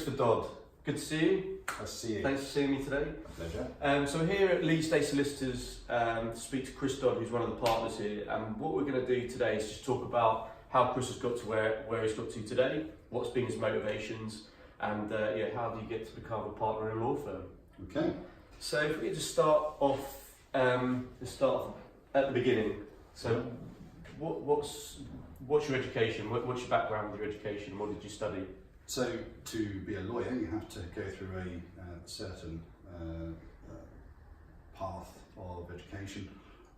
Christopher Dodd. Good to see you. Nice to see you. Thanks for seeing me today. A pleasure. So we're here at Leeds Estate Solicitors to speak to Chris Dodd, who's one of the partners here. And what we're going to do today is just talk about how Chris has got to where he's got to today, what's been his motivations, and how do you get to become a partner in a law firm. Okay. So if we could just start off at the beginning. So what's your education? What's your background with your education? What did you study? So to be a lawyer, you have to go through a certain path of education.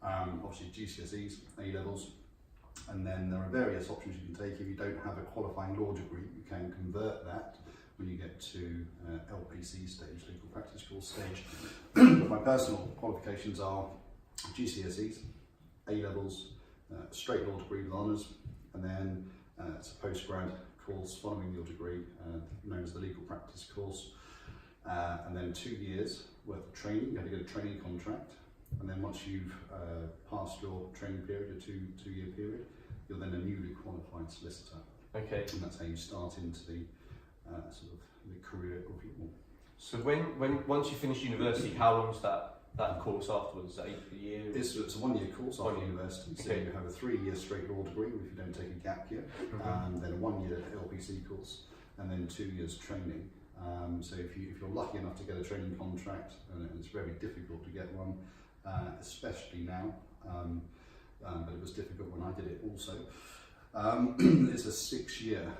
Obviously GCSEs, A-levels, and then there are various options you can take. If you don't have a qualifying law degree, you can convert that when you get to LPC stage, legal practice course stage. But my personal qualifications are GCSEs, A-levels, straight law degree with honours, and then it's a postgrad course following your degree, known as the legal practice course, and then 2 years worth of training. You have to get a training contract, and then once you've passed your training period, a two-year period, you're then a newly qualified solicitor. Okay. And that's how you start into the sort of the career of law. So once you finish university, how long is that course afterwards? Is that a year? It's a 1 year course after university. So you have a 3-year straight law degree if you don't take a gap year, and then a 1 year LPC course, and then 2 years training. So if you're lucky enough to get a training contract, and it's very difficult to get one, especially now, but it was difficult when I did it also. It's a 6-year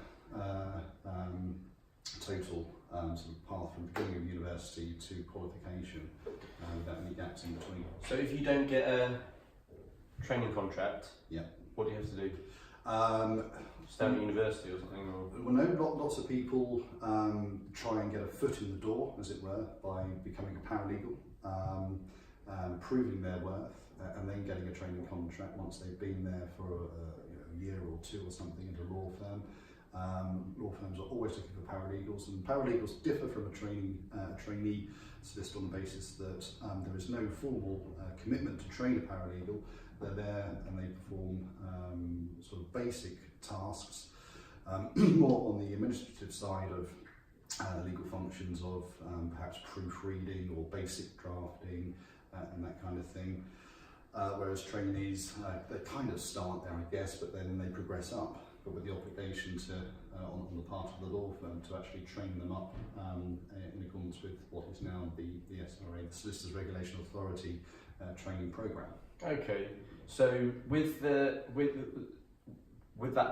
total sort of path from beginning of university to qualification, without any gaps in between. So if you don't get a training contract, yeah, what do you have to do? Stay at university or something? Or? Well, no, lots of people try and get a foot in the door, as it were, by becoming a paralegal, proving their worth, and then getting a training contract once they've been there for a year or two or something at a law firm. Law firms are always looking for paralegals, and paralegals differ from a trainee solicitor on the basis that there is no formal commitment to train a paralegal. They're there and they perform sort of basic tasks, more on the administrative side of the legal functions of perhaps proofreading or basic drafting and that kind of thing. Whereas trainees, they kind of start there, I guess, but then they progress up, but with the obligation to, on the part of the law firm, to actually train them up in accordance with what is now the SRA, the Solicitors Regulation Authority training programme. Okay, so with that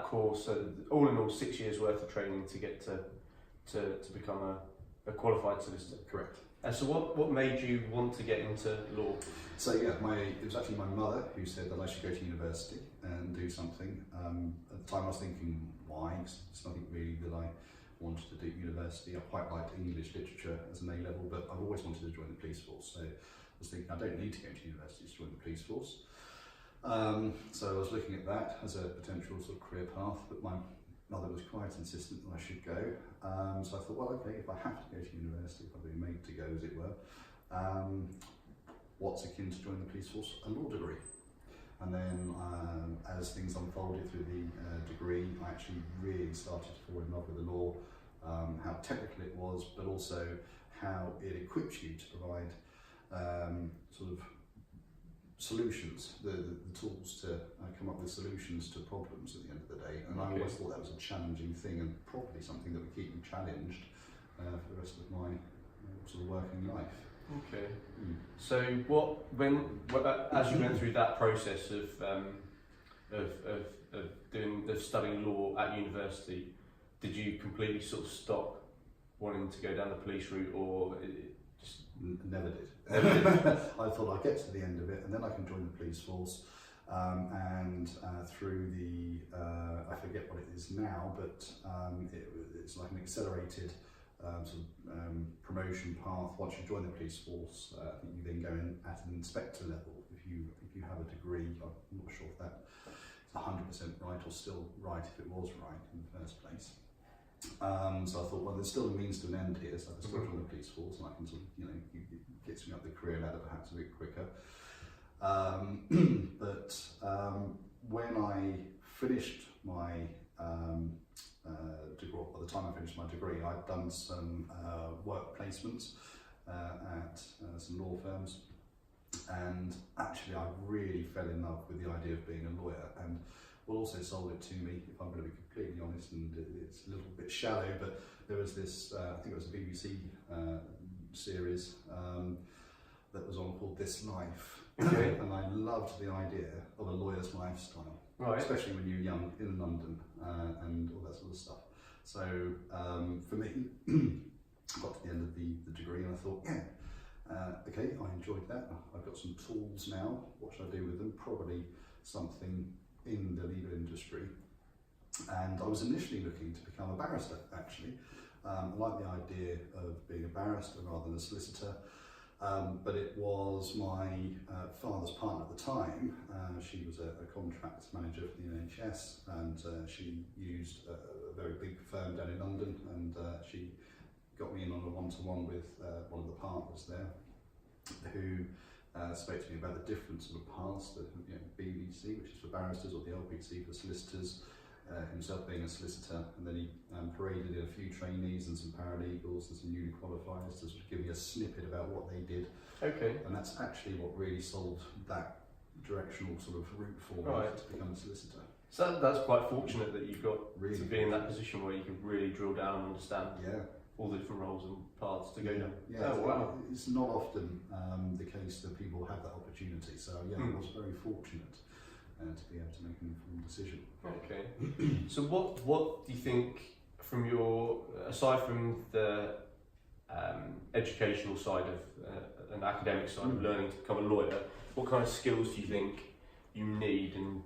course, all in all 6 years worth of training to get to become a qualified solicitor. Correct. So what made you want to get into law? So yeah, it was actually my mother who said that I should go to university and do something. At the time I was thinking, why? It's nothing really that I wanted to do at university. I quite liked English literature as an A-level, but I've always wanted to join the police force. So I was thinking, I don't need to go to university to join the police force. So I was looking at that as a potential sort of career path, but my mother was quite insistent that I should go. So I thought, well, okay, if I have to go to university, if I've been made to go, as it were, what's akin to join the police force? A law degree. And then as things unfolded through the degree, I actually really started to fall in love with the law, how technical it was, but also how it equips you to provide sort of solutions, the tools to come up with solutions to problems at the end of the day. And I always thought that was a challenging thing, and probably something that would keep me challenged for the rest of my sort of working life. Okay. So as you went through that process of studying law at university, did you completely sort of stop wanting to go down the police route, or just never did? I thought I'd get to the end of it and then I can join the police force, and through the I forget what it is now, but it's like an accelerated promotion path. Once you join the police force, I think you then go in at an inspector level if you have a degree. I'm not sure if that is 100% right or still right if it was right in the first place. So I thought, well, there's still a means to an end here, so I can still join the police force and I can sort of, it gets me up the career ladder perhaps a bit quicker. But when I finished my degree. By the time I finished my degree, I'd done some work placements at some law firms, and actually I really fell in love with the idea of being a lawyer, and what also sold it to me, if I'm going to be completely honest, and it's a little bit shallow, but there was this, I think it was a BBC series that was on called This Life, okay. and I loved the idea of a lawyer's lifestyle, Right. especially when you're young in London and all that sort of stuff. So for me, got to the end of the degree and I thought, okay, I enjoyed that. I've got some tools now. What should I do with them? Probably something in the legal industry. And I was initially looking to become a barrister, actually. I like the idea of being a barrister rather than a solicitor. But it was my father's partner at the time. She was a contracts manager for the NHS, and she used a very big firm down in London, and she got me in on a one-to-one with one of the partners there, who spoke to me about the different sort of paths, the BBC, which is for barristers, or the LPC for solicitors, himself being a solicitor, and then he paraded in a few trainees and some paralegals and some newly qualifiers to sort of give me a snippet about what they did. Okay. And that's actually what really sold that directional sort of route for me to become a solicitor. So that's quite fortunate that you've got Really to be in that position where you can really drill down and understand all the different roles and paths to go down. Yeah, oh, wow. It's not often the case that people have that opportunity. So I was very fortunate to be able to make an informed decision. Okay. So what do you think, from your, aside from the educational side of an academic side of learning to become a lawyer, what kind of skills do you think you need and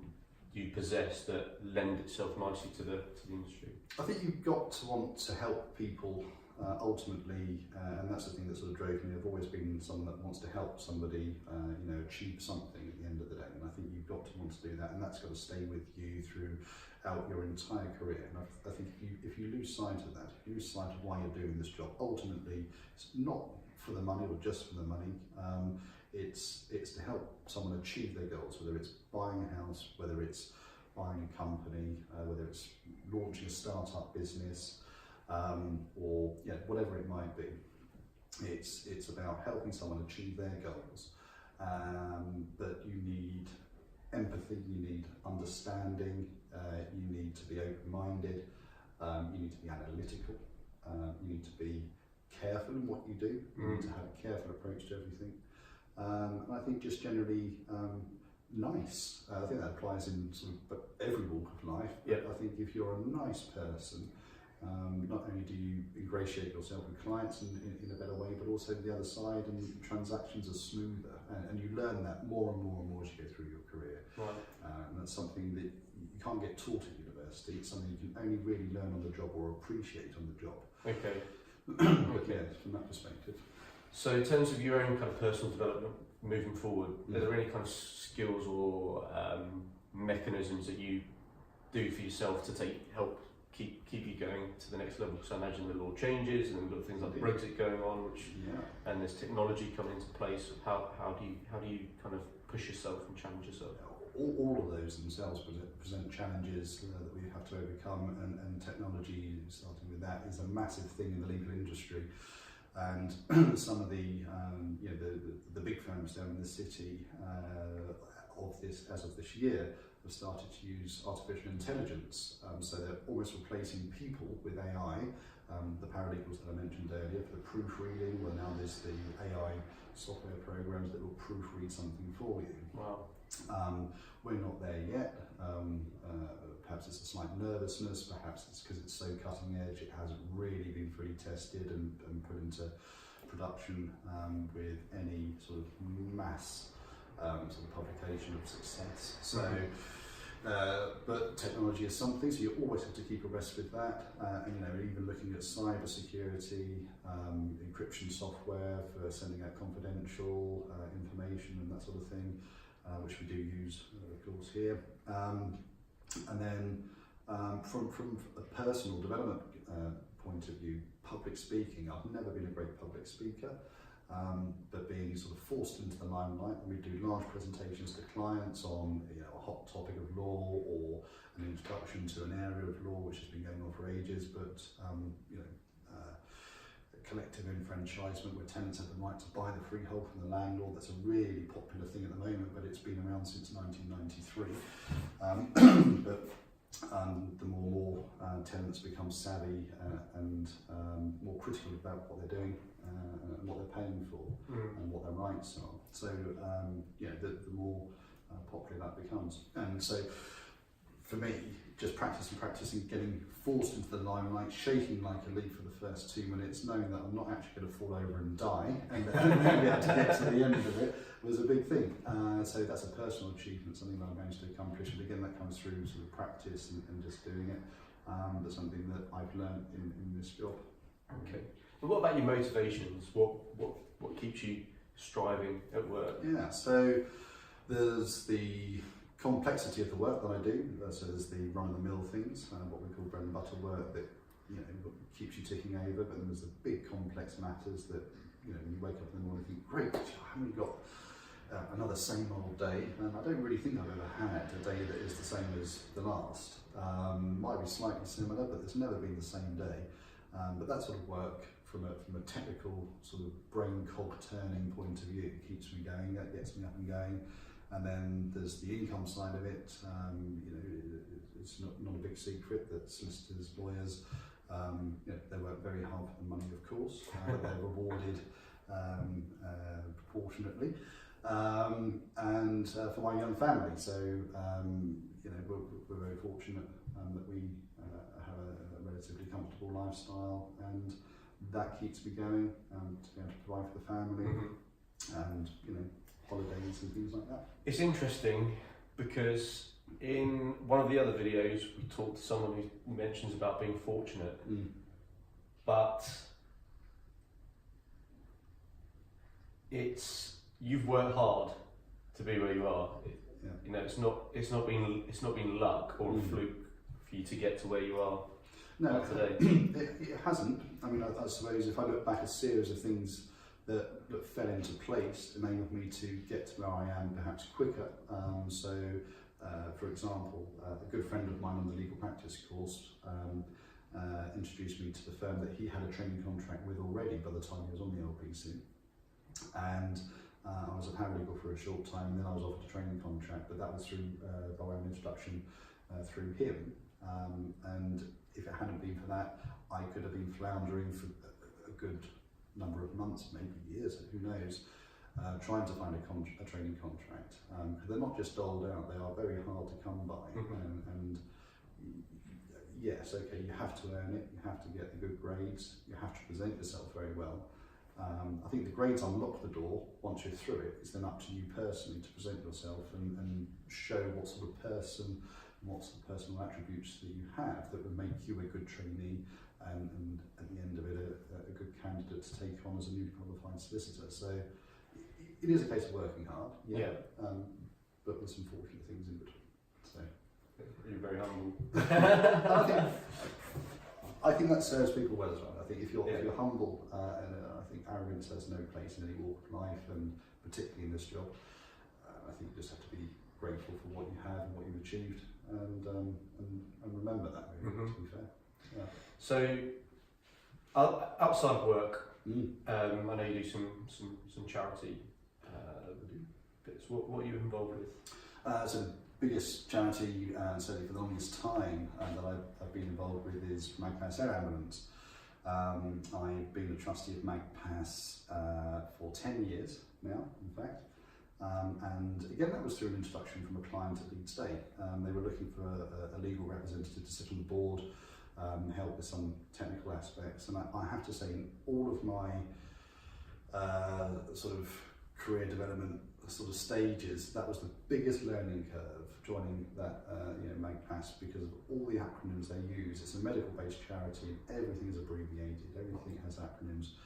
you possess that lend itself nicely to the industry? I think you've got to want to help people ultimately, and that's the thing that sort of drove me. I've always been someone that wants to help somebody, achieve something at the end of the day, and I think you've got to want to do that, and that's got to stay with you throughout your entire career. And I think if you lose sight of that, if you lose sight of why you're doing this job, ultimately it's not for the money or just for the money. It's to help someone achieve their goals, whether it's buying a house, whether it's buying a company, whether it's launching a startup business, or whatever it might be. It's about helping someone achieve their goals. But you need empathy, you need understanding, you need to be open-minded, you need to be analytical, you need to be careful in what you do, you need to have a careful approach to everything. And I think just generally nice. I think that applies in sort of every walk of life. But I think if you're a nice person, not only do you ingratiate yourself with clients in a better way, but also the other side, and transactions are smoother, and you learn that more and more and more as you go through your career. Right. And that's something that you can't get taught at university. It's something you can only really learn on the job or appreciate on the job. Okay. Okay, from that perspective. So in terms of your own kind of personal development moving forward, are there any kind of skills or mechanisms that you do for yourself to help keep you going to the next level? Because I imagine the law changes, and we've got things like Brexit going on, and there's technology coming into place. How do you kind of push yourself and challenge yourself? All of those themselves present challenges that we have to overcome, and technology, starting with that, is a massive thing in the legal industry. And some of the big firms down in the city as of this year have started to use artificial intelligence, so they're almost replacing people with AI. The paralegals that I mentioned earlier for the proofreading, well, now there's the AI software programs that will proofread something for you. Wow. We're not there yet. Perhaps it's a slight nervousness, perhaps it's because it's so cutting edge, it hasn't really been fully tested and put into production with any sort of mass sort of publication of success. So, but technology is something, so you always have to keep abreast with that. And even looking at cyber security, encryption software for sending out confidential information and that sort of thing, which we do use, of course, here. And then from a personal development point of view, public speaking, I've never been a great public speaker, but being sort of forced into the limelight, when we do large presentations to clients on a hot topic of law or an introduction introduction to an area of law which has been going on for ages, but collective enfranchisement, where tenants have the right to buy the freehold from the landlord. That's a really popular thing at the moment, but it's been around since 1993. But the more tenants become savvy and more critical about what they're doing and what they're paying for and what their rights are. So the more popular that becomes. And so for me, just practicing, getting forced into the limelight, shaking like a leaf for the first 2 minutes, knowing that I'm not actually going to fall over and die, and then be able to get to the end of it was a big thing. So that's a personal achievement, something that I managed to accomplish. And again, that comes through sort of practice and just doing it. But something that I've learned in this job. Okay. And what about your motivations? What keeps you striving at work? Yeah. So there's the complexity of the work that I do. So there's the run-of-the-mill things, what we call bread and butter work that keeps you ticking over. But then there's the big complex matters that you wake up in the morning and think, great, I haven't got another same old day. And I don't really think I've ever had a day that is the same as the last. Might be slightly similar, but it's never been the same day. But that sort of work from a technical sort of brain cog turning point of view keeps me going. That gets me up and going. And then there's the income side of it. It's not a big secret that solicitors, lawyers, they work very hard for the money, of course, but they're rewarded proportionately. And for my young family, so we're very fortunate that we have a relatively comfortable lifestyle, and that keeps me going to be able to provide for the family, and holidays and things like that. It's interesting because in one of the other videos we talked to someone who mentions about being fortunate, but you've worked hard to be where you are. It's not been luck or a fluke for you to get to where you are. No, today. It hasn't. I mean, I suppose if I look back at a series of things that fell into place, enabled me to get to where I am perhaps quicker. For example, a good friend of mine on the legal practice course introduced me to the firm that he had a training contract with already by the time he was on the LPC. And I was a paralegal for a short time, and then I was offered a training contract, but that was through by way of introduction through him. And if it hadn't been for that, I could have been floundering for a good number of months, maybe years, who knows, trying to find a training contract. Because they're not just doled out, they are very hard to come by. And yes, okay, you have to earn it, you have to get the good grades, you have to present yourself very well. I think the grades unlock the door once you're through it. It's then up to you personally to present yourself and show what sort of person, what's the personal attributes that you have that would make you a good trainee, and at the end of it a good candidate to take on as a newly qualified solicitor. So it is a case of working hard, but with some fortunate things in between. So you're very humble. I think that serves people well as well. I think if you're humble, and I think arrogance has no place in any walk of life, and particularly in this job, I think you just have to be grateful for what you have and what you've achieved, and remember that. Really, to be fair. Yeah. So outside of work, I know you do some charity bits. What are you involved with? So the biggest charity, certainly for the longest time, that I've been involved with is Magpass Air Ambulance. I've been a trustee of Magpass for 10 years now, in fact. And again, that was through an introduction from a client at Leeds State. They were looking for a legal representative to sit on the board, help with some technical aspects. And I have to say, in all of my sort of career development sort of stages, that was the biggest learning curve, joining that Magpass, because of all the acronyms they use. It's a medical-based charity, everything is abbreviated, everything has acronyms.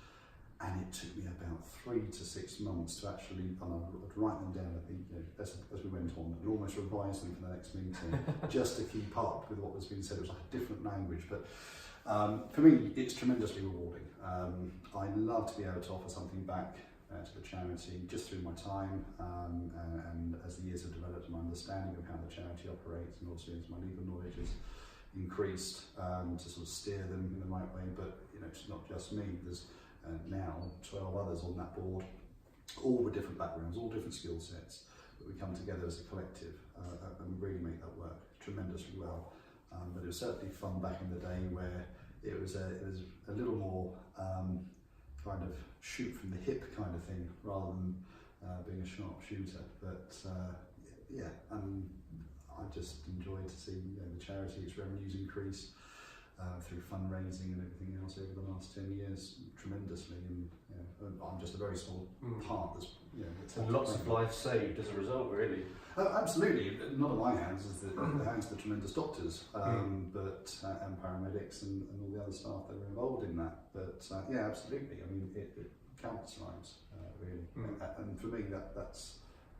And it took me about 3 to 6 months to actually, and I'd write them down as we went on, and almost revise them for the next meeting, just to keep up with what was being said. It was like a different language, but for me, it's tremendously rewarding. I love to be able to offer something back to the charity just through my time, and as the years have developed, my understanding of how the charity operates, and also as my legal knowledge has increased, to sort of steer them in the right way. But it's not just me. There's now 12 others on that board, all with different backgrounds, all different skill sets, but we come together as a collective and really make that work tremendously well. But it was certainly fun back in the day where it was a little more kind of shoot from the hip kind of thing rather than being a sharpshooter. But yeah, I just enjoyed to see the charity, its revenues increase through fundraising and everything else over the last 10 years tremendously, and I'm just a very small part that's and lots of lives saved as a result, really. Absolutely, not on my hands, as the hands of the tremendous doctors, but and paramedics and all the other staff that were involved in that. But yeah, absolutely. I mean, it counts lives, really, and for me that's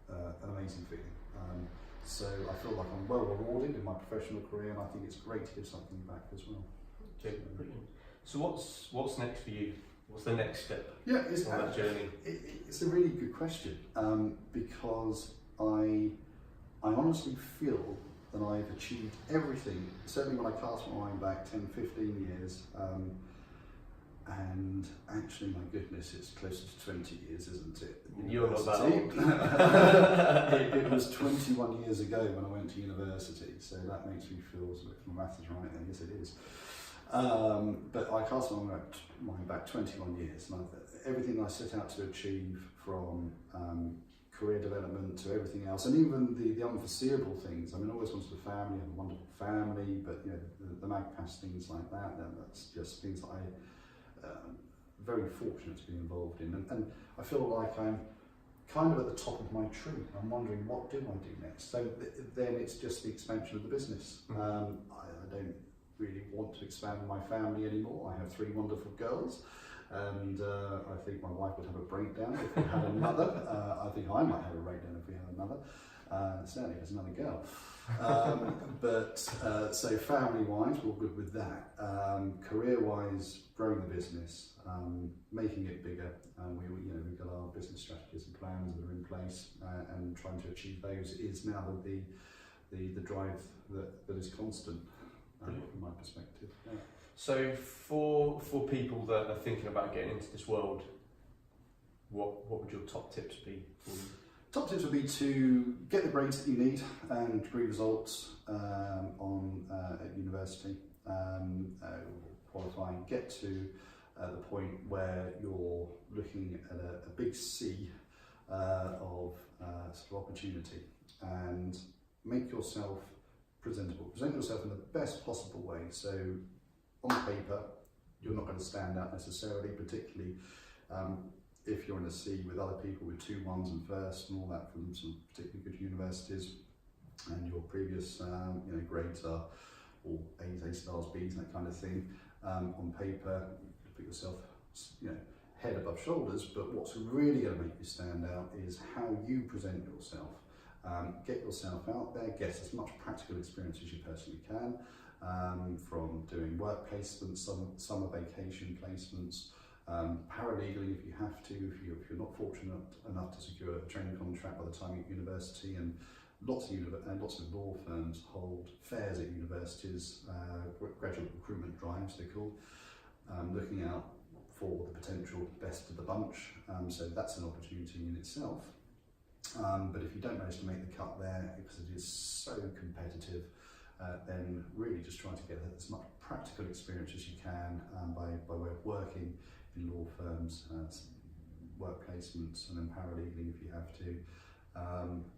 an amazing feeling. So I feel like I'm well rewarded in my professional career, and I think it's great to give something back as well. Okay, brilliant. So what's next for you? What's the next step on that journey? It's a really good question, because I honestly feel that I've achieved everything, certainly when I cast my mind back 10, 15 years, and actually, my goodness, it's closer to 20 years, isn't it? You're not that old. It was 21 years ago when I went to university, so that makes me feel, if my maths is right, then yes it is. But I cast my mind back 21 years, and everything I set out to achieve, from career development to everything else, and even the unforeseeable things. I mean, I always wanted a family, I have a wonderful family, but the MagPass, things like that, that's just things that very fortunate to be involved in, and I feel like I'm kind of at the top of my tree. I'm wondering, what do I do next? So then it's just the expansion of the business. I don't really want to expand my family anymore. I have 3 wonderful girls, and I think my wife would have a breakdown if we had another. I think I might have a breakdown if we had another. Certainly there's another girl. So family-wise, we're good with that. Career-wise, growing the business, making it bigger. We've got our business strategies and plans that are in place, and trying to achieve those is now the drive that is constant, from my perspective. Yeah. So for people that are thinking about getting into this world, what would your top tips be for you? Top tips would be to get the grades that you need and degree results at university, qualifying, get to the point where you're looking at a big sea of sort of opportunity, and make yourself presentable. Present yourself in the best possible way. So on paper, you're not going to stand out necessarily, particularly if you're in a sea with other people with 2 1s and first and all that from some particularly good universities, and your previous grades are all A's, A stars, B's, that kind of thing. On paper, put yourself head above shoulders, but what's really going to make you stand out is how you present yourself. Get yourself out there, get as much practical experience as you personally can, from doing work placements, summer vacation placements, paralegally if you have to, if you're not fortunate enough to secure a training contract by the time you're at university, and lots of law firms hold fairs at universities, graduate recruitment drives they're called, looking out for the potential best of the bunch, so that's an opportunity in itself. But if you don't manage to make the cut there, because it is so competitive, then really just try to get as much practical experience as you can, by way of working in law firms, work placements, and then paralegally if you have to,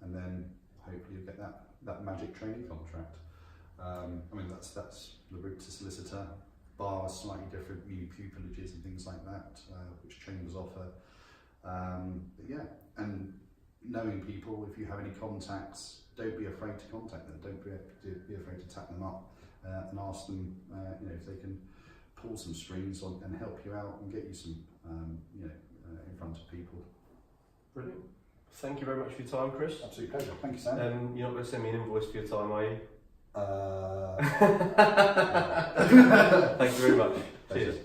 and then hopefully you'll get that magic training contract. I mean, that's the route to solicitor. Bar is slightly different, new pupilages and things like that, which chambers offer. But yeah, and knowing people, if you have any contacts, don't be afraid to contact them. Don't be afraid to tap them up and ask them, if they can pull some strings on and help you out and get you some, in front of people. Brilliant. Thank you very much for your time, Chris. Absolute pleasure. Thank you, Sam. You're not going to send me an invoice for your time, are you? Thank you very much. Cheers.